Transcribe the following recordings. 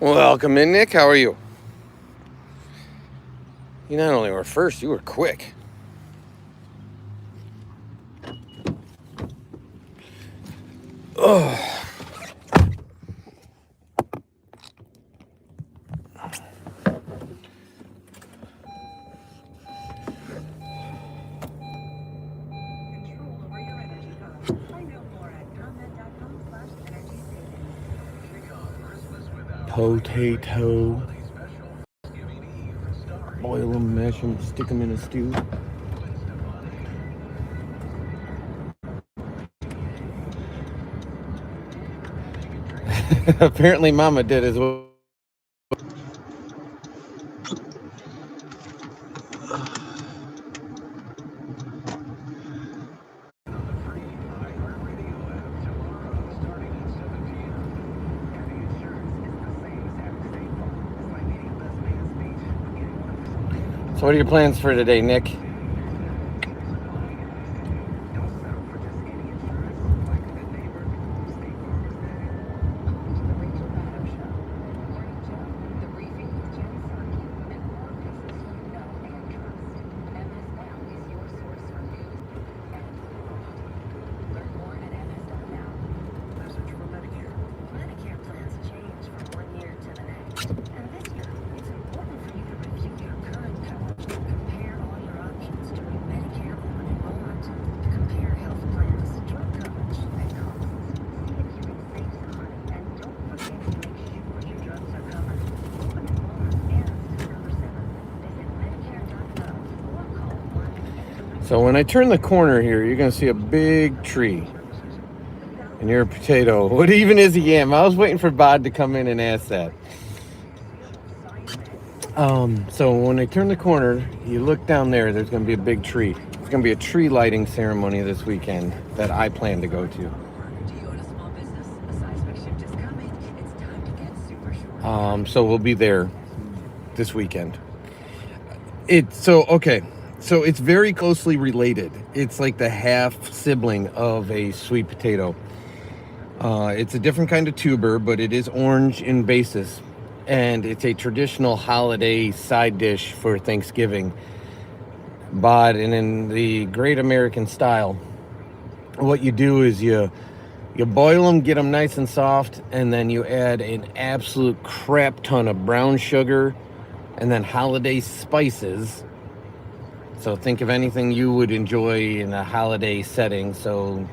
Welcome in, Nick. How are you? You not only were first, you were quick. Oh. Potato. Boil them, mash them, stick them in a stew. Apparently Mama did as well. So what are your plans for today, Nick? So when I turn the corner here, you're going to see a big tree. And you're a potato. What even is a yam? I was waiting for Bod to come in and ask that. So when I turn the corner, you look down there, there's going to be a big tree. There's going to be a tree lighting ceremony this weekend that I plan to go to. So we'll be there this weekend. So it's very closely related. It's like the half sibling of a sweet potato. It's a different kind of tuber, but it is orange in basis. And it's a traditional holiday side dish for Thanksgiving. But in the great American style, what you do is you boil them, get them nice and soft, and then you add an absolute crap ton of brown sugar and then holiday spices. So think of anything you would enjoy in a holiday setting. So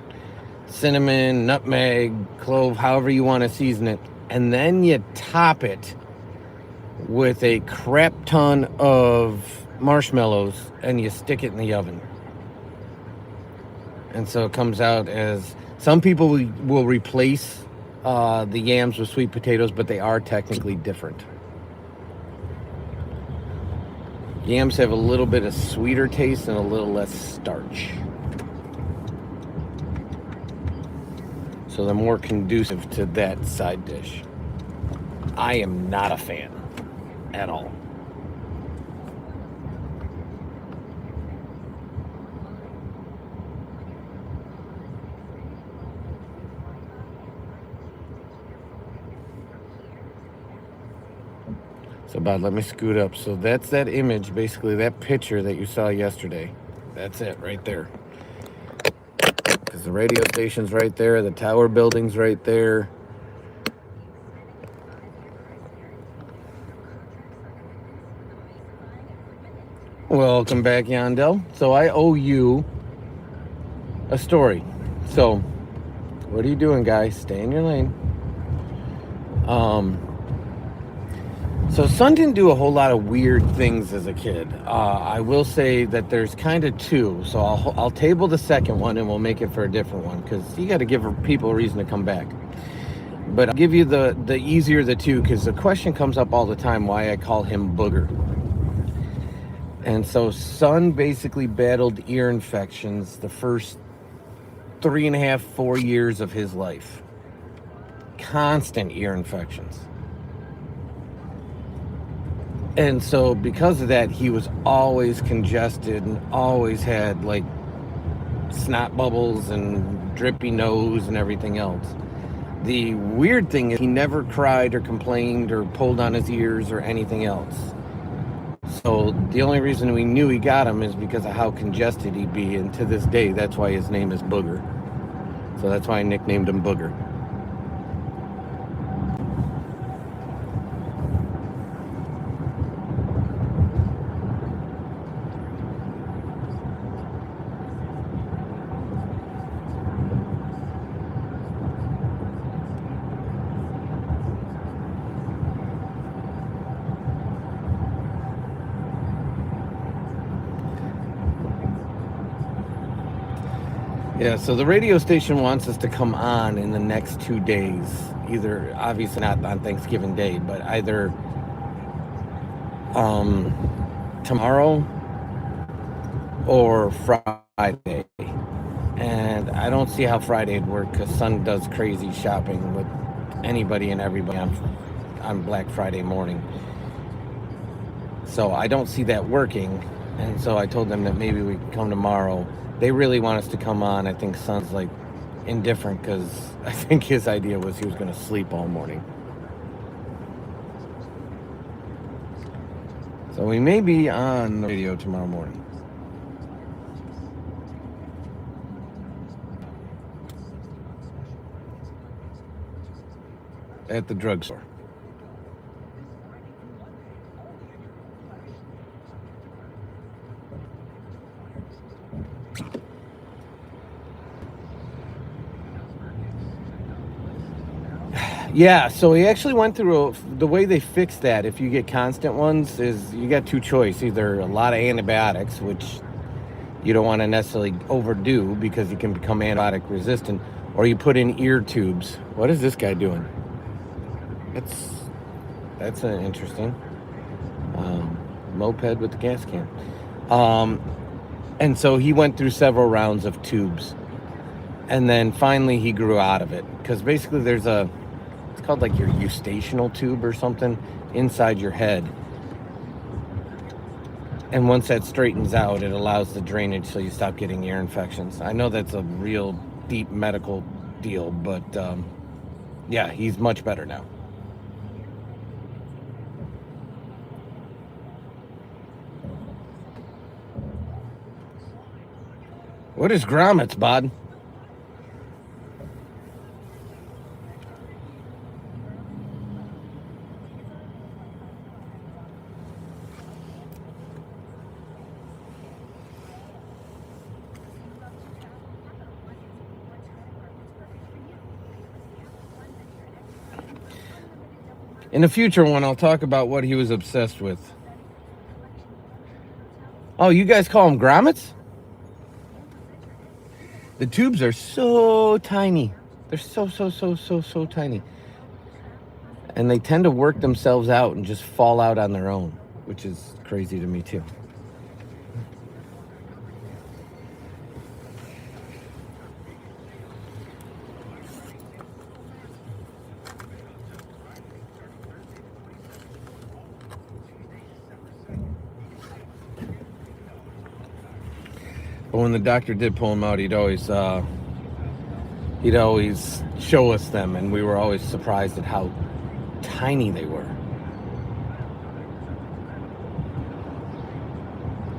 cinnamon, nutmeg, clove, however you want to season it. And then you top it with a crap ton of marshmallows and you stick it in the oven. And so it comes out as, some people will replace the yams with sweet potatoes, but they are technically different. Yams have a little bit of sweeter taste and a little less starch. So they're more conducive to that side dish. I am not a fan at all. So, Bod, let me scoot up. So that's that image, basically that picture that you saw yesterday. That's it right there. Because the radio station's right there, the tower building's right there. Welcome back, Yandel. So I owe you a story. So, what are you doing, guys? Stay in your lane. So Son didn't do a whole lot of weird things as a kid. I will say that there's kind of two. So I'll table the second one and we'll make it for a different one because you got to give people a reason to come back. But I'll give you the easier of the two because the question comes up all the time why I call him Booger. And so Son basically battled ear infections the first 3.5, 4 years of his life. Constant ear infections. And so because of that, he was always congested and always had like snot bubbles and drippy nose and everything else. The weird thing is he never cried or complained or pulled on his ears or anything else. So the only reason we knew he got him is because of how congested he'd be, and to this day, that's why his name is Booger. So that's why I nicknamed him Booger. Yeah, so the radio station wants us to come on in the next 2 days. Either, obviously not on Thanksgiving Day, but either tomorrow or Friday. And I don't see how Friday would work because Son does crazy shopping with anybody and everybody on Black Friday morning. So I don't see that working. And so I told them that maybe we could come tomorrow. They really want us to come on. I think Son's like indifferent because I think his idea was he was going to sleep all morning. So we may be on the radio tomorrow morning. At the drugstore. Yeah, so he actually went through the way they fixed that. If you get constant ones, is you got two choices: either a lot of antibiotics, which you don't want to necessarily overdo because you can become antibiotic resistant, or you put in ear tubes. What is this guy doing? That's an interesting moped with the gas can. And so he went through several rounds of tubes, and then finally he grew out of it because basically there's it's called like your eustachial tube or something inside your head. And once that straightens out, it allows the drainage so you stop getting ear infections. I know that's a real deep medical deal, but yeah, he's much better now. What is grommets, bud? In a future one, I'll talk about what he was obsessed with. Oh, you guys call them grommets? The tubes are so tiny. They're so tiny. And they tend to work themselves out and just fall out on their own, which is crazy to me too. But when the doctor did pull him out, he'd always show us them, and we were always surprised at how tiny they were.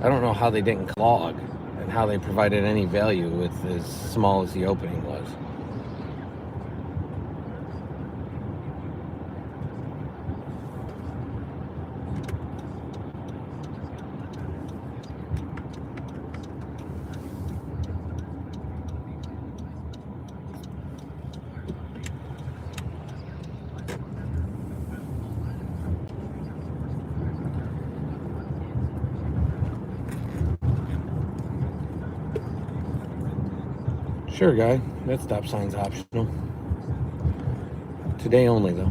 I don't know how they didn't clog and how they provided any value with as small as the opening was. Sure, guy. That stop sign's optional. Today only, though.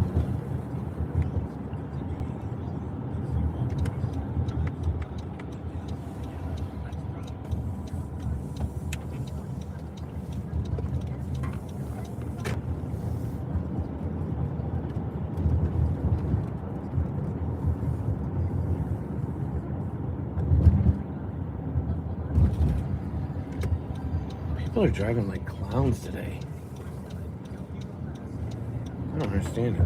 People are driving like clowns today. understand it.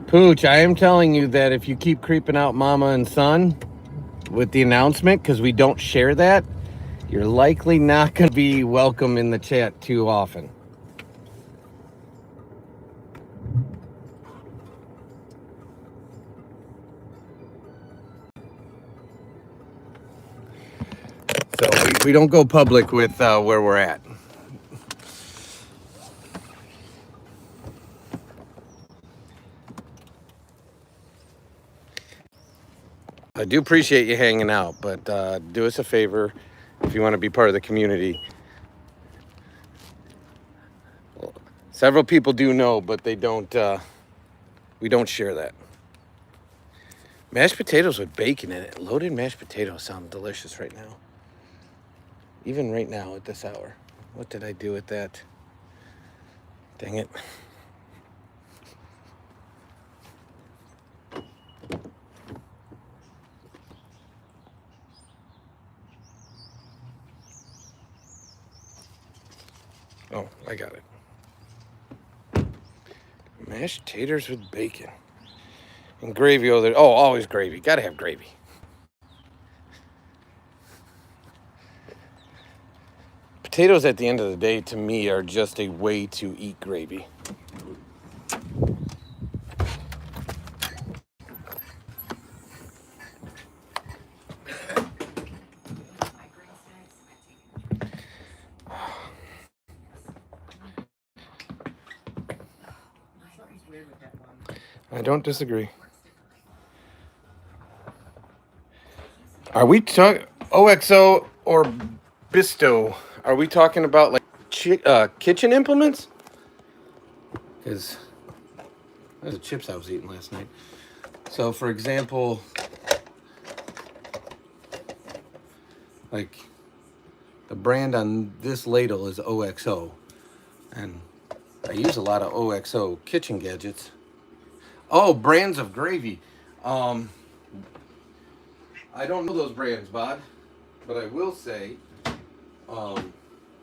Pooch, I am telling you that if you keep creeping out Mama and Son with the announcement, because we don't share that, you're likely not going to be welcome in the chat too often. So we don't go public with where we're at. I do appreciate you hanging out, but do us a favor if you want to be part of the community. Well, several people do know, but they don't. We don't share that. Mashed potatoes with bacon in it. Loaded mashed potatoes sound delicious right now. Even right now at this hour. What did I do with that? Dang it. Oh, I got it. Mashed taters with bacon. And gravy over there. Oh, always gravy. Gotta have gravy. Potatoes at the end of the day, to me, are just a way to eat gravy. I don't disagree. Are we talking OXO or Bisto? Are we talking about like kitchen implements? Because those are the chips I was eating last night. So, for example, like the brand on this ladle is OXO, and I use a lot of OXO kitchen gadgets. Oh, brands of gravy. I don't know those brands, Bod, but I will say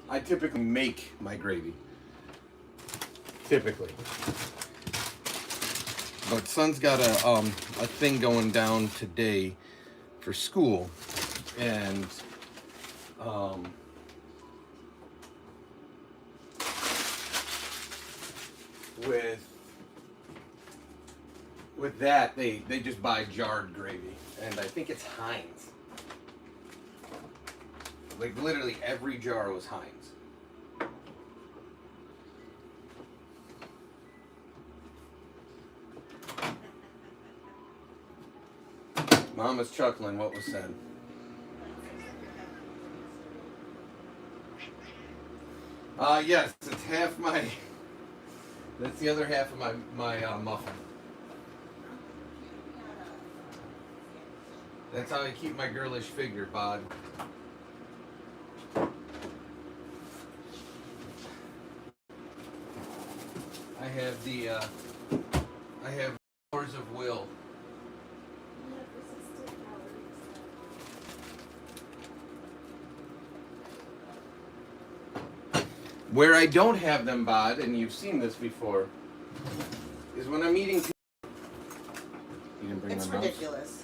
I typically make my gravy. Typically. But Son's got a thing going down today for school, and with that they just buy jarred gravy, and I think it's Heinz. Like literally every jar was Heinz. Mama's chuckling. What was said? Yes, it's half my. That's the other half of my muffin. That's how I keep my girlish figure, Bod. I have powers of will. Where I don't have them, Bod, and you've seen this before, is when I'm eating. You didn't bring it's ridiculous.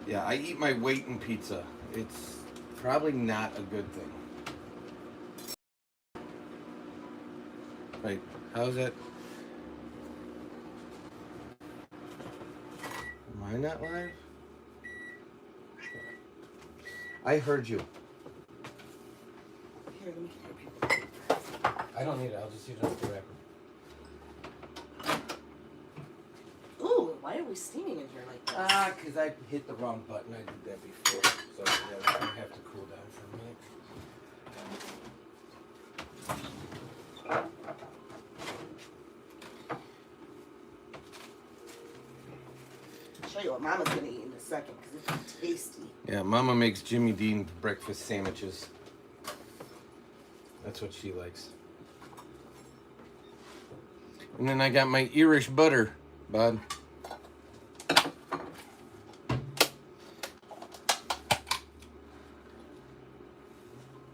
Yeah, I eat my weight in pizza. It's probably not a good thing. Wait, how's that? Am I not live? I heard you. Here, let me get your paper. I don't need it. I'll just use it as the wrapper. Ooh, why are we steaming in here like that? Because I hit the wrong button. I did that before. So, yeah, we're going to have to cool down for a minute. I'll show you what Mama's going to eat in a second because it's tasty. Yeah, Mama makes Jimmy Dean breakfast sandwiches. That's what she likes. And then I got my Irish butter, bud.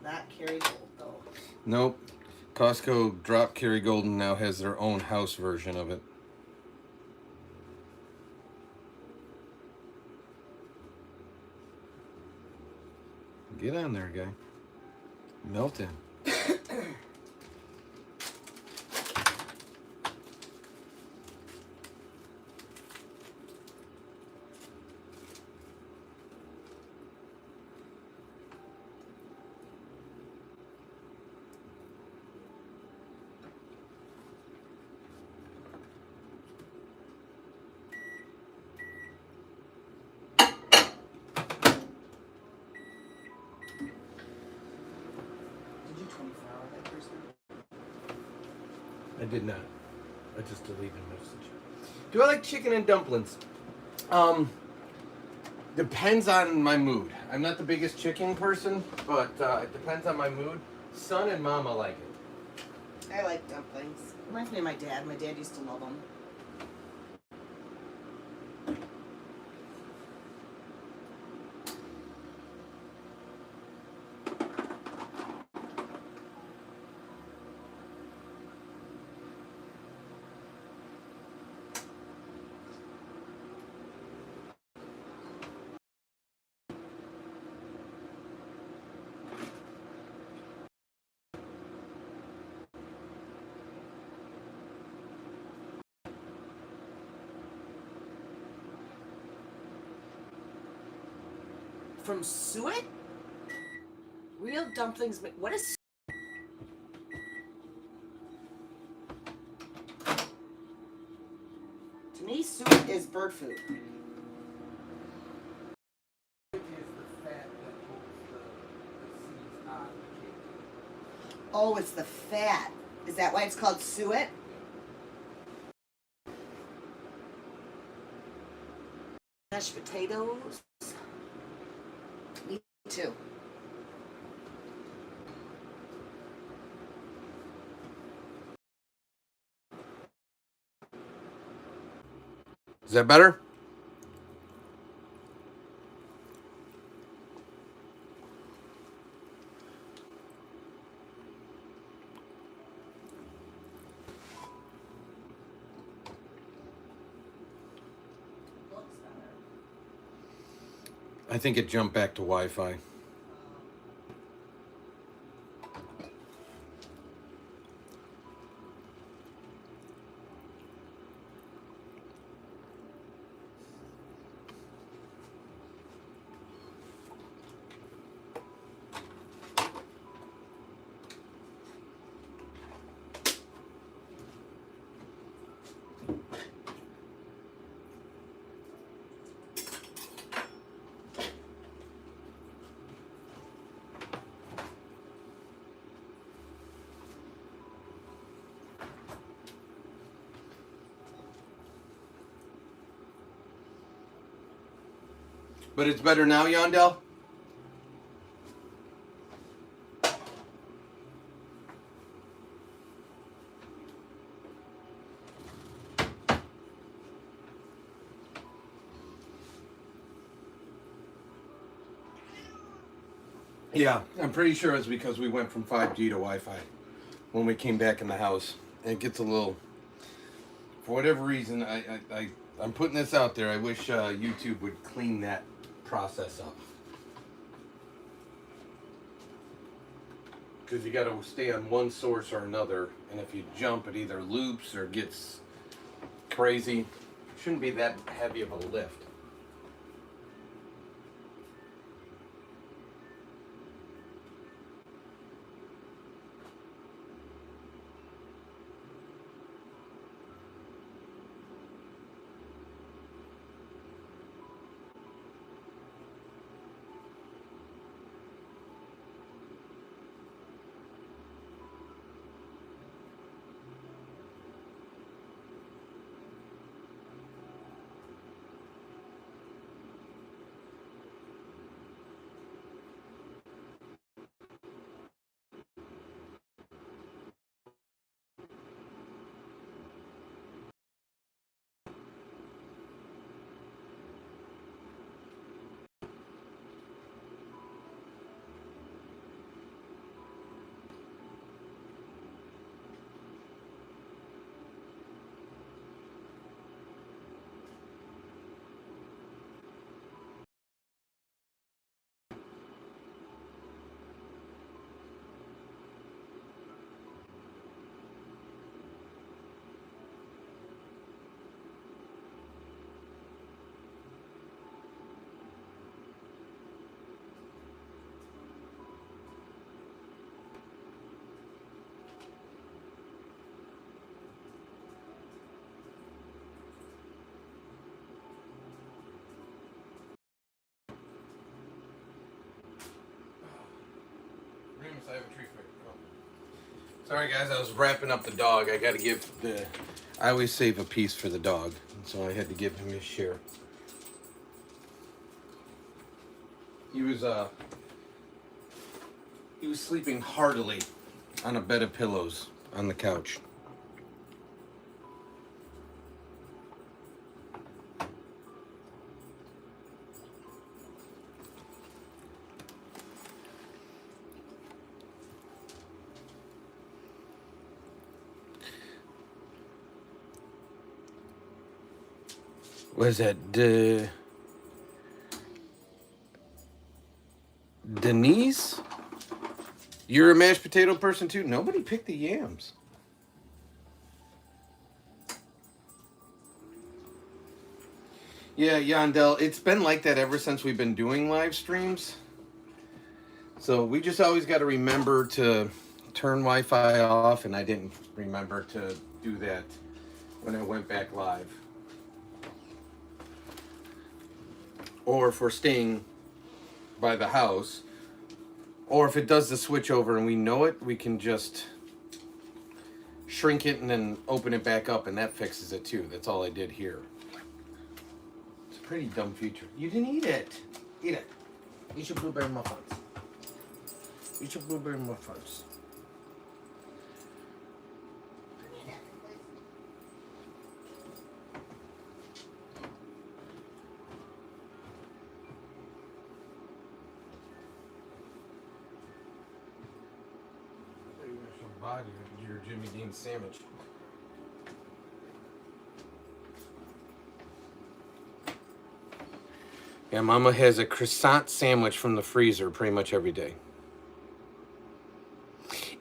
Not Kerry Gold, though. Nope. Costco Drop Carry Golden now has their own house version of it. Get on there, guy. Melt in. Did you 24-hour that person? I did not. I just deleted a message. Do I like chicken and dumplings? Depends on my mood. I'm not the biggest chicken person, but it depends on my mood. Son and mama like it. I like dumplings. Reminds me of my dad. My dad used to love them. From suet? Real dumplings. What is? To me, suet is bird food. Oh, it's the fat. Is that why it's called suet? Mashed potatoes. Me too. Is that better? I think it jumped back to Wi-Fi. But it's better now, Yondell? Yeah, I'm pretty sure it's because we went from 5G to Wi-Fi when we came back in the house. It gets a little, for whatever reason, I'm putting this out there. I wish YouTube would clean that process up. Because you got to stay on one source or another, and if you jump, it either loops or gets crazy. Shouldn't be that heavy of a lift. I have a treat for you. Sorry, guys, I was wrapping up the dog. I got to give the... I always save a piece for the dog, so I had to give him his share. He was sleeping heartily on a bed of pillows on the couch. What is that? Denise? You're a mashed potato person too? Nobody picked the yams. Yeah, Yandel, it's been like that ever since we've been doing live streams. So we just always got to remember to turn Wi-Fi off, and I didn't remember to do that when I went back live. Or if we're staying by the house, or if it does the switch over and we know it, we can just shrink it and then open it back up, and that fixes it too. That's all I did here. It's a pretty dumb feature. You didn't eat it. Eat it. Eat your blueberry muffins. Eat your blueberry muffins. Body your Jimmy Dean sandwich. Yeah, Mama has a croissant sandwich from the freezer pretty much every day.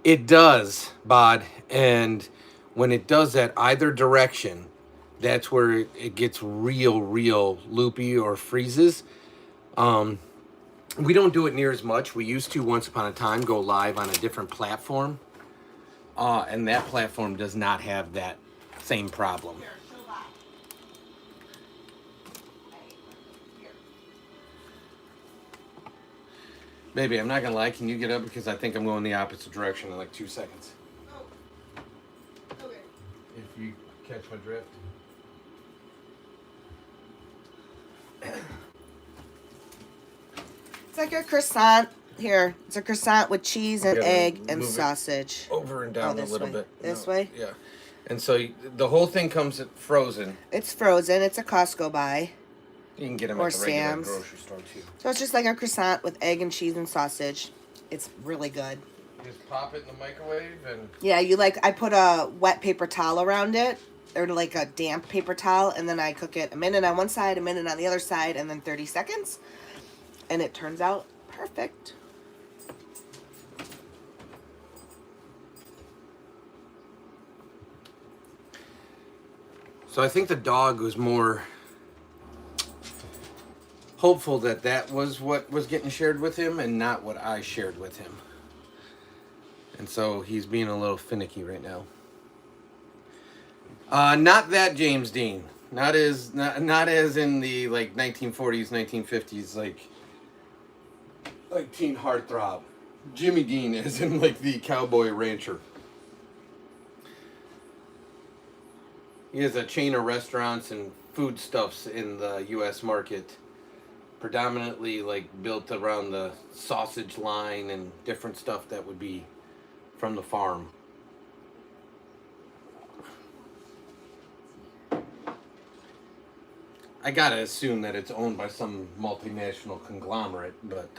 It does, Bod, and when it does that either direction, that's where it gets real loopy or freezes. We don't do it near as much. We used to once upon a time go live on a different platform. And that platform does not have that same problem. Baby, I'm not gonna lie. Can you get up, because I think I'm going the opposite direction in like 2 seconds. Oh. Okay. If you catch my drift. It's like a croissant. Here, it's a croissant with cheese and egg and move it sausage. Over and down a this little way. bit. This No, way? Yeah. And so the whole thing comes frozen. It's frozen. It's a Costco buy. You can get them Or at the regular Sam's. grocery store too. So it's just like a croissant with egg and cheese and sausage. It's really good. You just pop it in the microwave and... Yeah, I put a wet paper towel around it, or like a damp paper towel, and then I cook it a minute on one side, a minute on the other side, and then 30 seconds. And it turns out perfect. So I think the dog was more hopeful that that was what was getting shared with him and not what I shared with him. And so he's being a little finicky right now. Not that James Dean. Not as in the like 1940s, 1950s, like teen heartthrob. Jimmy Dean as in like the cowboy rancher. He has a chain of restaurants and foodstuffs in the U.S. market, predominantly like built around the sausage line and different stuff that would be from the farm. I gotta assume that it's owned by some multinational conglomerate, but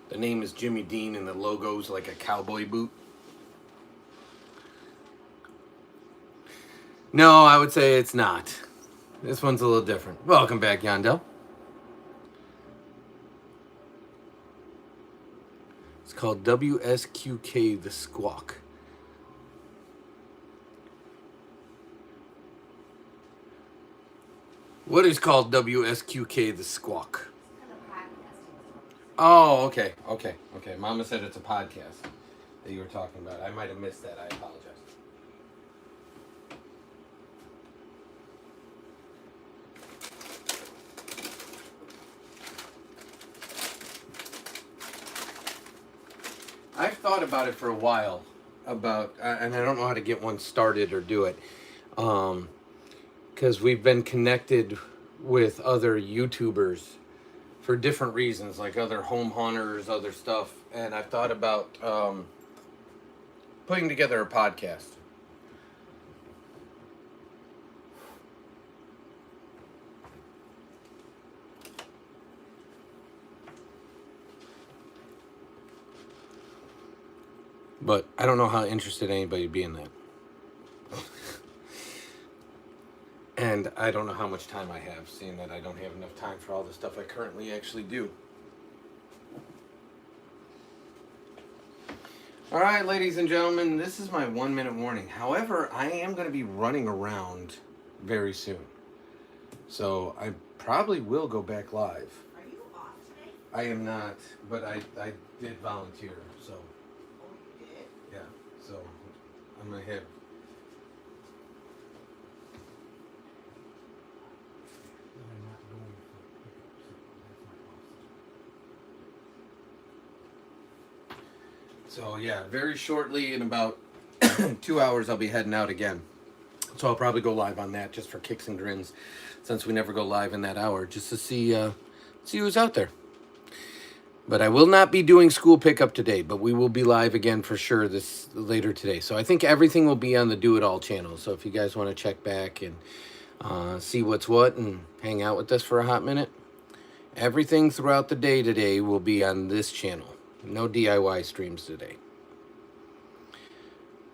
the name is Jimmy Dean and the logo's like a cowboy boot. No, I would say it's not. This one's a little different. Welcome back, Yandel. It's called WSQK the Squawk. What is called WSQK the Squawk? Oh, okay. Mama said it's a podcast that you were talking about. I might have missed that. I apologize. I've thought about it for a while, about, and I don't know how to get one started or do it, because we've been connected with other YouTubers for different reasons, like other home hunters, other stuff, and I've thought about putting together a podcast. But I don't know how interested anybody would be in that. And I don't know how much time I have, seeing that I don't have enough time for all the stuff I currently actually do. All right, ladies and gentlemen, this is my 1 minute warning. However, I am going to be running around very soon. So I probably will go back live. Are you off today? I am not, but I did volunteer, so. Oh, you did? Yeah, so I'm going to have. So yeah, very shortly, in about 2 hours, I'll be heading out again. So I'll probably go live on that just for kicks and grins, since we never go live in that hour, just to see who's out there. But I will not be doing school pickup today, but we will be live again for sure this later today. So I think everything will be on the Do It All channel. So if you guys want to check back and see what's what and hang out with us for a hot minute, everything throughout the day today will be on this channel. No DIY streams today.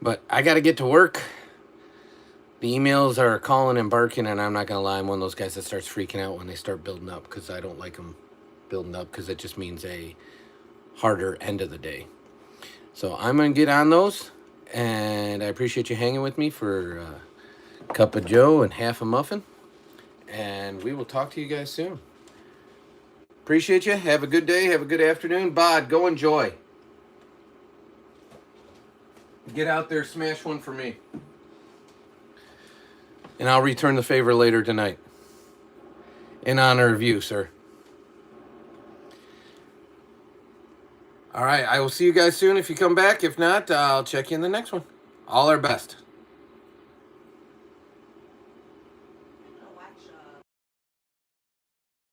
But I got to get to work. The emails are calling and barking, and I'm not going to lie, I'm one of those guys that starts freaking out when they start building up, because I don't like them building up, because it just means a harder end of the day. So I'm going to get on those, and I appreciate you hanging with me for a cup of joe and half a muffin, and we will talk to you guys soon. Appreciate you. Have a good day. Have a good afternoon. Bod, go enjoy. Get out there, smash one for me. And I'll return the favor later tonight. In honor of you, sir. All right, I will see you guys soon if you come back. If not, I'll check you in the next one. All our best.